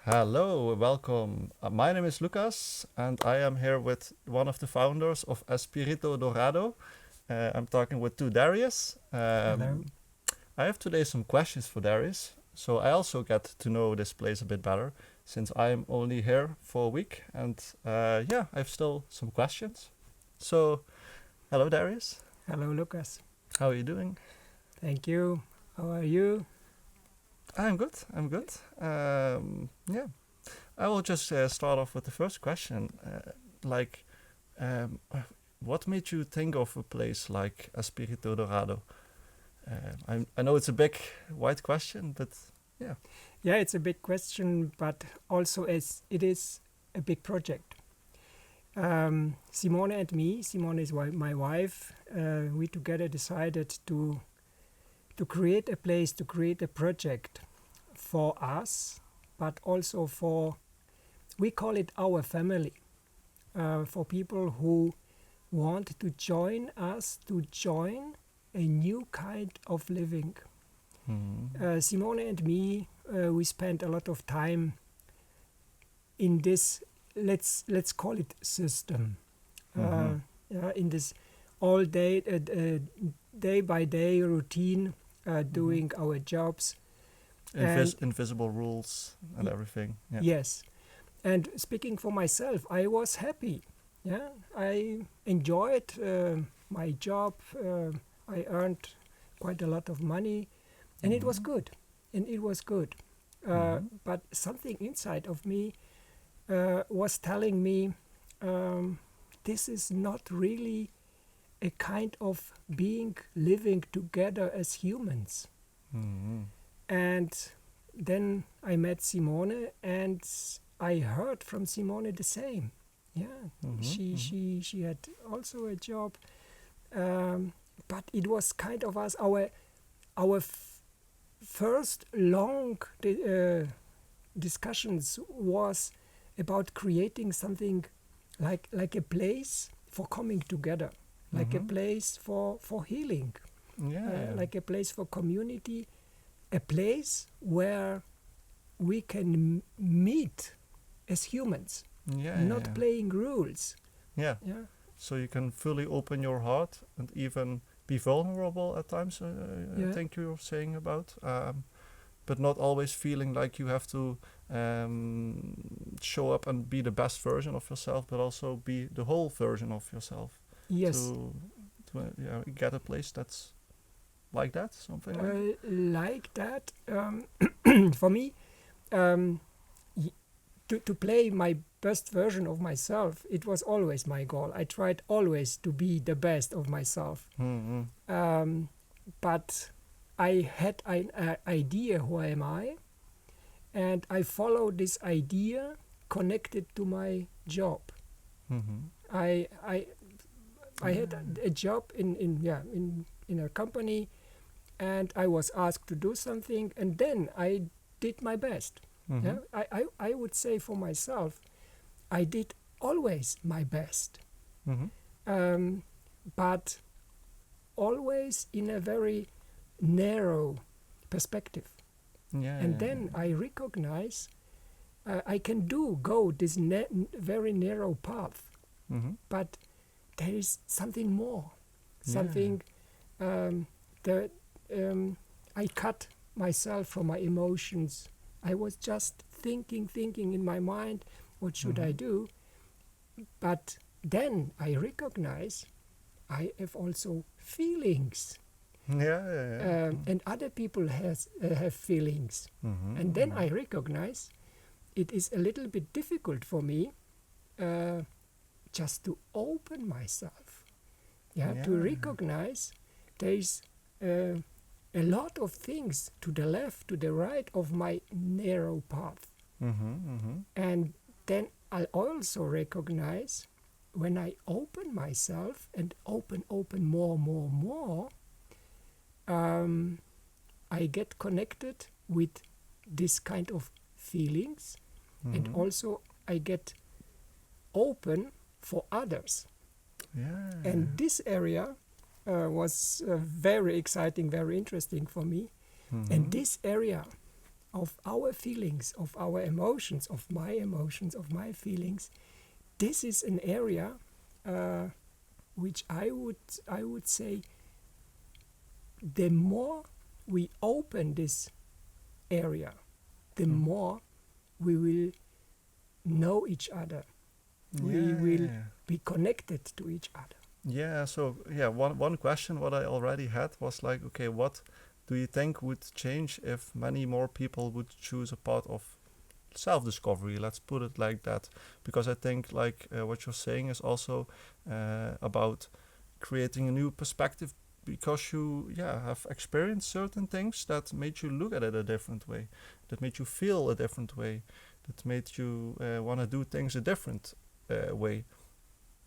Hello, welcome. My name is Lucas, and I am here with one of the founders of Espirito Dourado. I'm talking with Darius. Hello. I have today some questions for Darius, so I also get to know this place a bit better since I'm only here for a week, and yeah, I have still some questions. So, hello, Darius. Hello, Lucas. How are you doing? Thank you. How are you? I'm good. I'm good. Yeah, I will just start off with the first question. Like, um, what made you think of a place like Espirito Dorado? I know it's a big, wide question, but yeah. Yeah, it's a big question, but also as it is a big project. Simone and me, Simone is my wife, we together decided to create a place, to create a project for us, but also for, we call it our family, for people who want to join us, to join a new kind of living. Simone and me, we spent a lot of time in this, let's call it system, in this all day, day by day routine, doing our jobs. Invisible rules and everything. Yeah. Yes, and speaking for myself, I was happy. Yeah, I enjoyed my job. I earned quite a lot of money, and it was good. And it was good. But something inside of me was telling me this is not really a kind of being living together as humans. And then I met Simone, and I heard from Simone the same. Yeah, she had also a job, but it was kind of our first long discussions was about creating something like a place for coming together, like a place for healing, like a place for community, a place where we can meet as humans, not playing rules. Yeah. So you can fully open your heart and even be vulnerable at times. I think you're saying about, but not always feeling like you have to show up and be the best version of yourself, but also be the whole version of yourself. Yes. To get a place that's like that, something like that. For me, to play my best version of myself, it was always my goal. I tried always to be the best of myself. But I had an idea, who am I? And I followed this idea connected to my job. I had a job in a company, and I was asked to do something, and then I did my best. I would say for myself, I did always my best, but always in a very narrow perspective. Then I recognize I can go this very narrow path, but there is something more, something that I cut myself from my emotions. I was just thinking in my mind, what should I do? But then I recognize I have also feelings. And other people have feelings. And then I recognize it is a little bit difficult for me just to open myself. To recognize there is a lot of things to the left, to the right of my narrow path. And then I also recognize when I open myself and open more, I get connected with this kind of feelings, and also I get open for others. And this area was very exciting, very interesting for me. And this area of our feelings, of our emotions, of my feelings, this is an area which I would say, the more we open this area, the more we will know each other. We will be connected to each other. Yeah, so one question what I already had was like, okay, what do you think would change if many more people would choose a path of self-discovery? Let's put it like that, because I think like what you're saying is also about creating a new perspective, because you have experienced certain things that made you look at it a different way, that made you feel a different way, that made you want to do things a different way,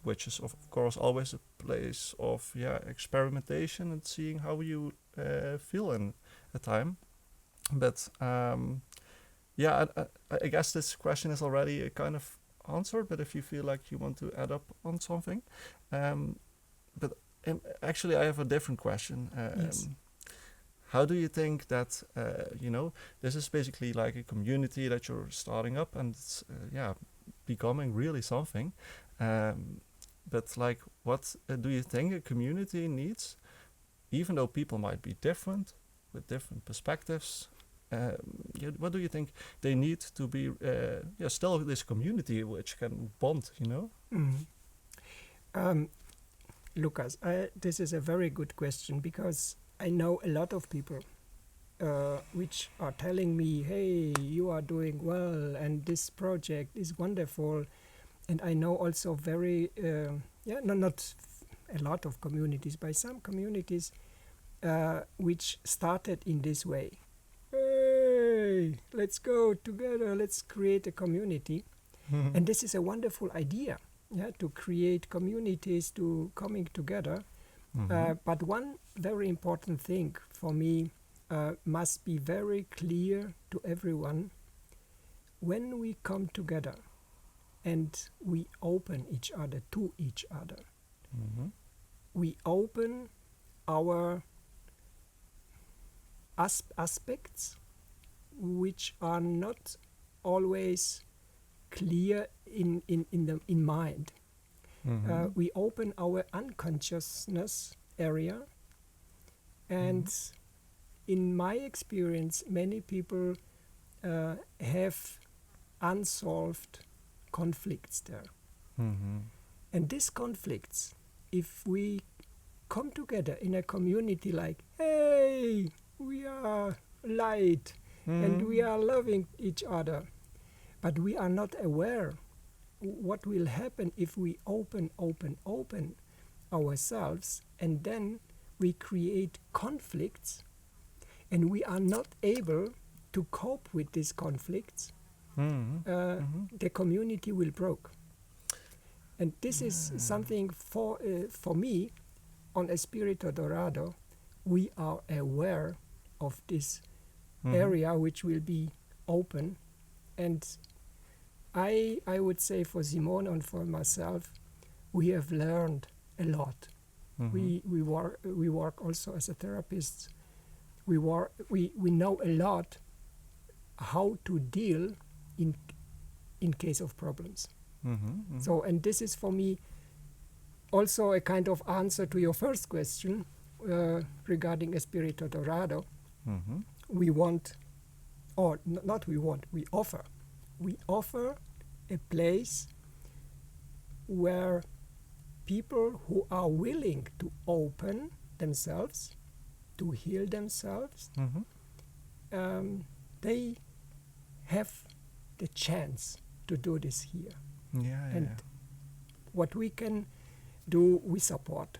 which is of course always a place of experimentation and seeing how you feel in a time. But I guess this question is already kind of answered, but if you feel like you want to add up on something, but actually I have a different question. Yes. How do you think that this is basically like a community that you're starting up, and it's becoming really something, but like what do you think a community needs, even though people might be different with different perspectives? What do you think they need to be still this community which can bond, Lucas, this is a very good question, because I know a lot of people which are telling me, hey, you are doing well and this project is wonderful. And I know also not a lot of communities, but some communities which started in this way. Hey, let's go together, let's create a community. And this is a wonderful idea, to create communities, to coming together. But one very important thing for me must be very clear to everyone. When we come together and we open each other to each other, we open our aspects which are not always clear in mind. We open our unconsciousness area, and in my experience, many people have unsolved conflicts there. And these conflicts, if we come together in a community like, hey, we are light and we are loving each other, but we are not aware what will happen if we open ourselves, and then we create conflicts and we are not able to cope with these conflicts, the community will break. And this is something for me on Espirito Dourado. We are aware of this area which will be open, and I would say for Simone and for myself, we have learned a lot. We work also as a therapist. We know a lot how to deal in case of problems. So, and this is for me also a kind of answer to your first question regarding Espirito Dourado. We want, or not we want, we offer. We offer a place where people who are willing to open themselves, to heal themselves, they have the chance to do this here. What we can do, we support.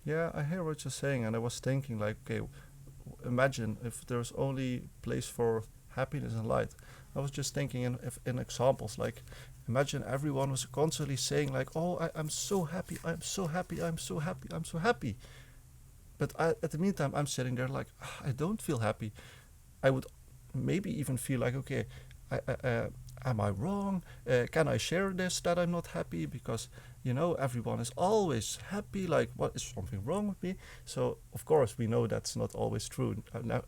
Yeah, I hear what you're saying, and I was thinking like, okay, imagine if there's only place for happiness and light. I was just thinking in examples, like imagine everyone was constantly saying like, oh, I'm so happy, I'm so happy, I'm so happy, I'm so happy. But at the meantime, I'm sitting there like, I don't feel happy. I would maybe even feel like, okay, am I wrong? Can I share this, that I'm not happy? Because, everyone is always happy. Like, what is something wrong with me? So, of course, we know that's not always true.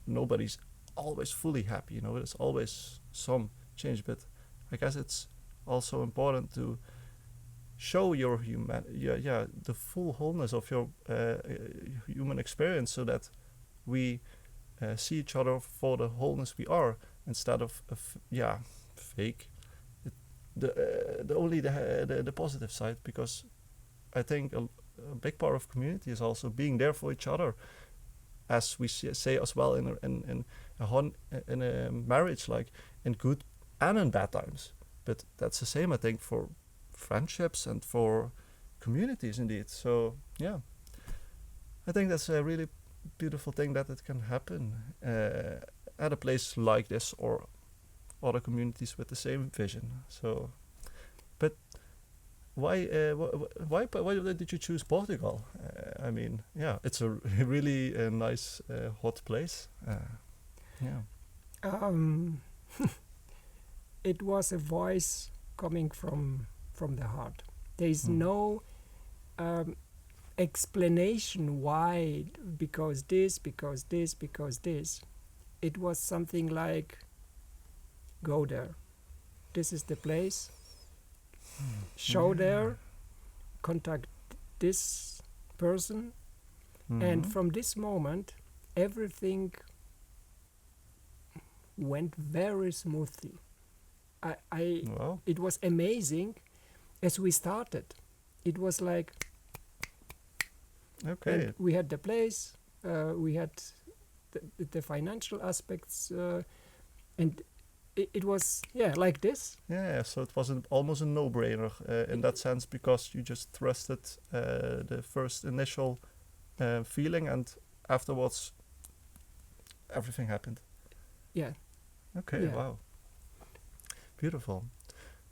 Nobody's always fully happy. There's always some change, but I guess it's also important to show your the full wholeness of your human experience, so that we see each other for the wholeness we are, instead of fake. The only the positive side, because I think a big part of community is also being there for each other, as we say as well in a marriage, like in good and in bad times. But that's the same, I think, for friendships and for communities indeed. So yeah, I think that's a really beautiful thing that it can happen at a place like this, or other communities with the same vision. So, but why did you choose Portugal? I mean, yeah, it's a really nice hot place. Yeah. It was a voice coming from the heart. There is no explanation why, because this. It was something like, go there. This is the place. Show there. Contact this person. And from this moment, everything went very smoothly. Wow. It was amazing as we started. It was like, Okay. and we had the place, we had the financial aspects, and it was like this. Yeah, so it was almost a no-brainer in that sense, because you just trusted the first initial feeling, and afterwards everything happened. Yeah. Okay, Yeah. wow. Beautiful.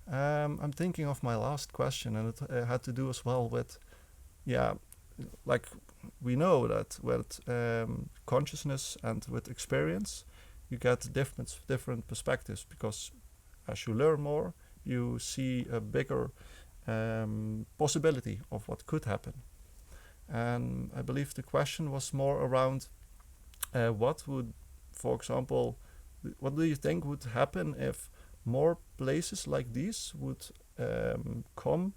I'm thinking of my last question, and it had to do as well with, like we know that with consciousness and with experience, you get different perspectives, because as you learn more, you see a bigger possibility of what could happen. And I believe the question was more around what would, for example, what do you think would happen if more places like these would come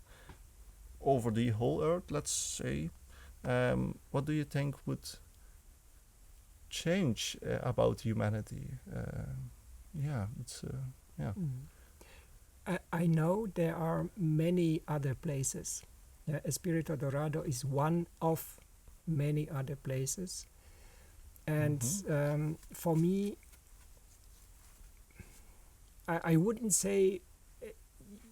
over the whole earth, let's say? What do you think would change about humanity? I know there are many other places. Espirito Dourado is one of many other places. And for me, I wouldn't say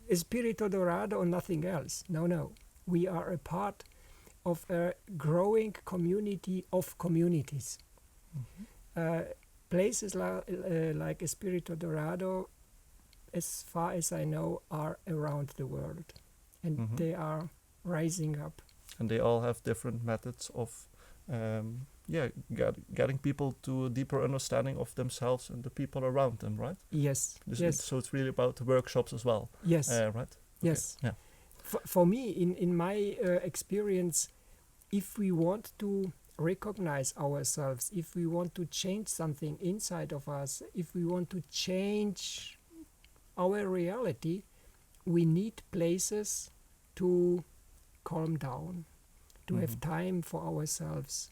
Espirito Dourado or nothing else. No. We are a part of a growing community of communities. Places like Espirito Dourado, as far as I know, are around the world. And they are rising up. And they all have different methods of getting people to a deeper understanding of themselves and the people around them, right? Yes. So it's really about the workshops as well. Yes. Right? Okay. Yes. Yeah. For me, in my experience, if we want to recognize ourselves, if we want to change something inside of us, if we want to change our reality, we need places to calm down, to have time for ourselves,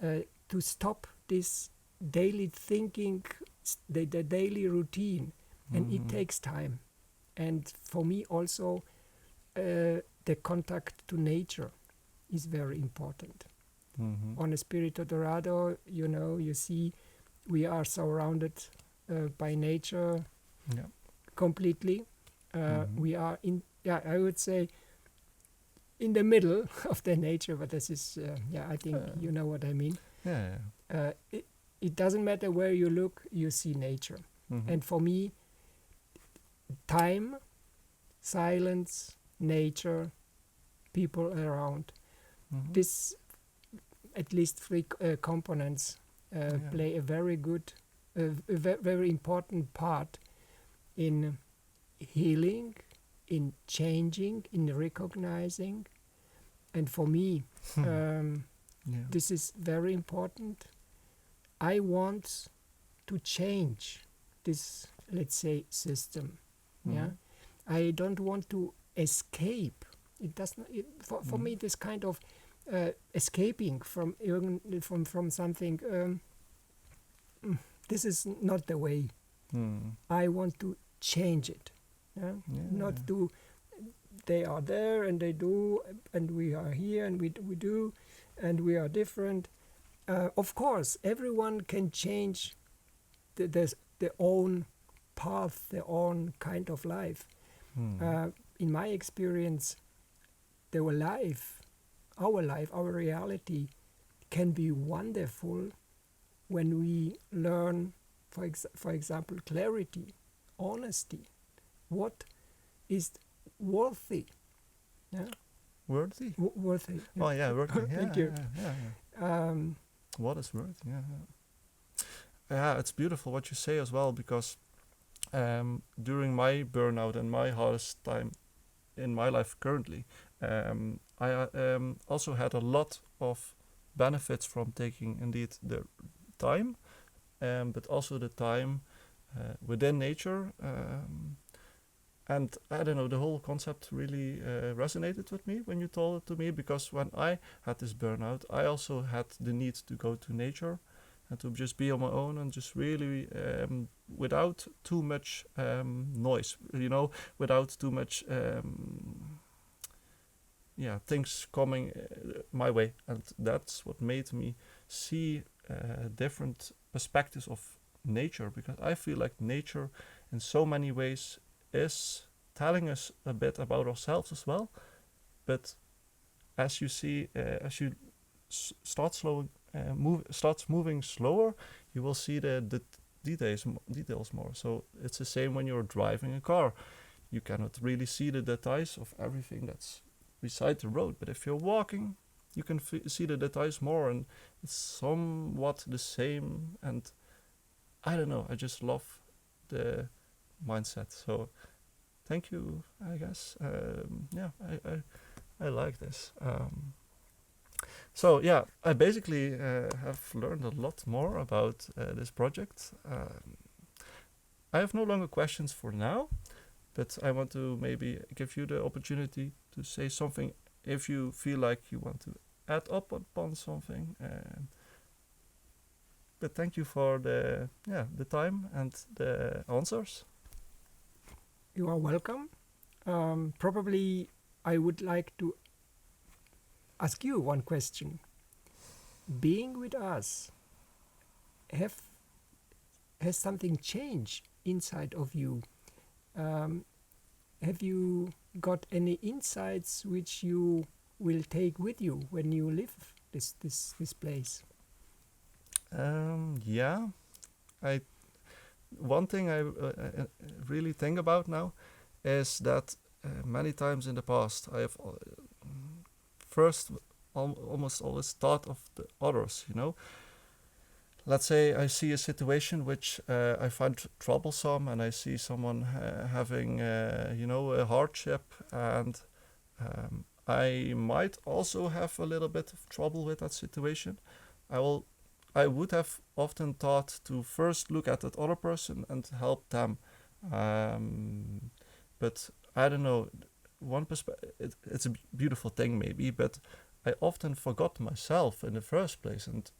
to stop this daily thinking, the daily routine, and it takes time. And for me also, the contact to nature is very important. On Espirito Dourado, you see, we are surrounded by nature completely. We are I would say, in the middle of the nature, but this is, I think you know what I mean. It doesn't matter where you look, you see nature. And for me, time, silence, nature, people around, this, at least three components play a very good, very important part in healing, in changing, in recognizing. And for me, this is very important. I want to change this, let's say, system. Mhm. Yeah, I don't want to escape. It does not. For me, this kind of escaping from from something. This is not the way. Mm. I want to change it. Yeah? Yeah. Not do. They are there and they do, and we are here and we do, and we are different. Of course, everyone can change their own path, their own kind of life. Mm. In my experience, our life, our reality can be wonderful when we learn, for example, clarity, honesty. What is worthy? Yeah? Worthy? Worthy. Yeah. Oh yeah, worthy. Yeah, Thank you. Yeah. What is worthy? Yeah. Yeah, it's beautiful what you say as well, because during my burnout and my hardest time in my life currently, I also had a lot of benefits from taking indeed the time, but also the time within nature. And I don't know, the whole concept really resonated with me when you told it to me, because when I had this burnout, I also had the need to go to nature and to just be on my own and just really without too much noise, without too much things coming my way. And that's what made me see different perspectives of nature, because I feel like nature in so many ways is telling us a bit about ourselves as well. But as you see, as you starts moving slower, you will see the details more. So it's the same when you're driving a car. You cannot really see the details of everything that's beside the road. But if you're walking, you can see the details more, and it's somewhat the same. And I don't know, I just love the mindset. So thank you, I guess. I like this. So yeah, I basically have learned a lot more about this project. I have no longer questions for now, but I want to maybe give you the opportunity to say something if you feel like you want to add up upon something. But thank you for the time and the answers. You are welcome. Probably I would like to ask you one question. Being with us, has something changed inside of you? Have you got any insights which you will take with you when you leave this place? One thing I really think about now is that many times in the past I have first almost always thought of the others. Let's say I see a situation which I find troublesome, and I see someone having a hardship, and I might also have a little bit of trouble with that situation. I would have often thought to first look at that other person and help them. But I don't know, it's a beautiful thing maybe, but I often forgot myself in the first place, and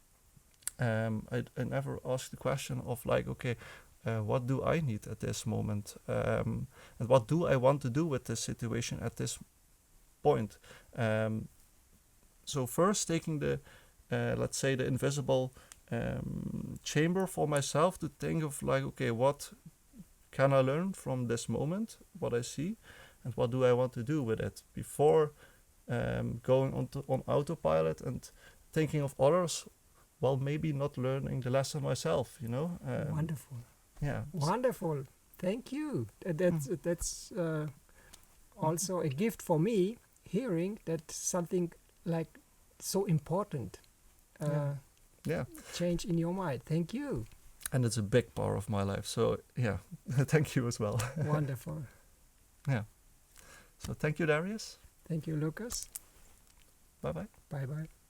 I never asked the question of like, okay, what do I need at this moment, and what do I want to do with this situation at this point. So first taking the let's say the invisible chamber for myself to think of like, okay, what can I learn from this moment, what I see, and what do I want to do with it before going on autopilot and thinking of others, while maybe not learning the lesson myself. Wonderful. Yeah. Wonderful. Thank you. That's also a gift for me, hearing that something like so important change in your mind. Thank you. And it's a big part of my life. So yeah, thank you as well. Wonderful. Yeah. So thank you, Darius. Thank you, Lucas. Bye-bye. Bye-bye.